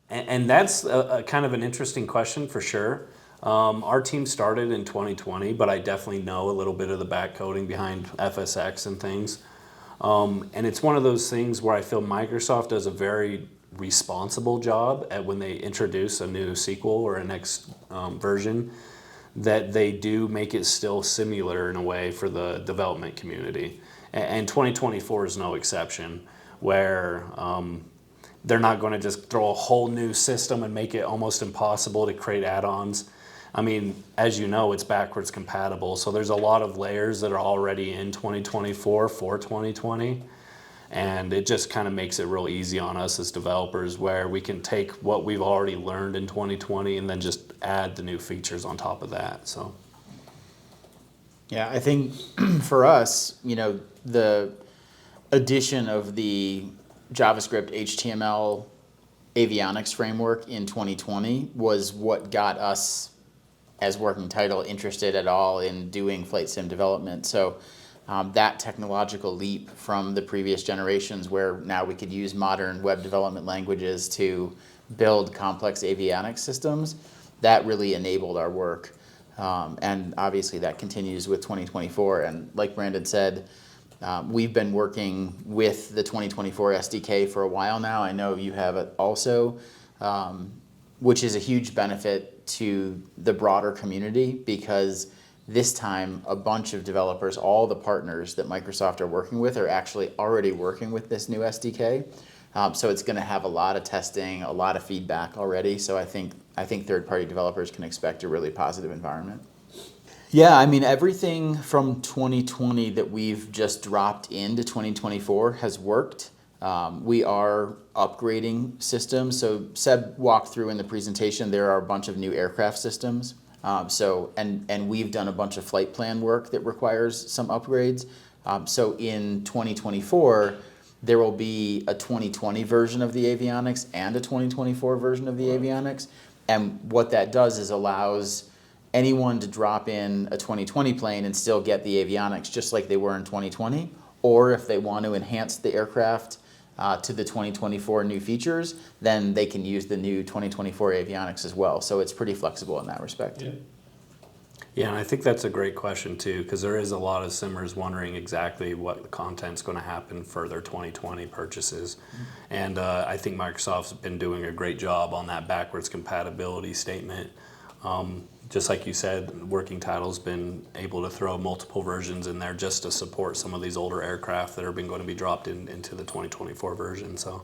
And that's a kind of an interesting question for sure. Our team started in 2020, but I definitely know a little bit of the back coding behind FSX and things. And it's one of those things where I feel Microsoft does a very responsible job at when they introduce a new sequel or a next version, that they do make it still similar in a way for the development community. And 2024 is no exception, where they're not going to just throw a whole new system and make it almost impossible to create add-ons. I mean, as you know, it's backwards compatible, so there's a lot of layers that are already in 2024 for 2020, and it just kind of makes it real easy on us as developers, where we can take what we've already learned in 2020 and then just add the new features on top of that. So yeah, I think for us, the addition of the JavaScript HTML avionics framework in 2020 was what got us as Working Title interested at all in doing flight sim development. So that technological leap from the previous generations, where now we could use modern web development languages to build complex avionics systems, that really enabled our work. And obviously that continues with 2024. And like Brandon said, we've been working with the 2024 SDK for a while now. I know you have it also, which is a huge benefit to the broader community, because this time a bunch of developers, all the partners that Microsoft are working with, are actually already working with this new SDK. So it's going to have a lot of testing, a lot of feedback already. So I think third-party developers can expect a really positive environment. Yeah, I mean, everything from 2020 that we've just dropped into 2024 has worked. We are upgrading systems. So Seb walked through in the presentation, there are a bunch of new aircraft systems. And we've done a bunch of flight plan work that requires some upgrades. So in 2024, there will be a 2020 version of the avionics and a 2024 version of the avionics. And what that does is allows anyone to drop in a 2020 plane and still get the avionics just like they were in 2020. Or if they want to enhance the aircraft to the 2024 new features, then they can use the new 2024 avionics as well. So it's pretty flexible in that respect. Yeah, and I think that's a great question too, because there is a lot of simmers wondering exactly what the content's going to happen for their 2020 purchases. And I think Microsoft's been doing a great job on that backwards compatibility statement. Just like you said, Working Title's been able to throw multiple versions in there just to support some of these older aircraft that are going to be dropped into the 2024 version. So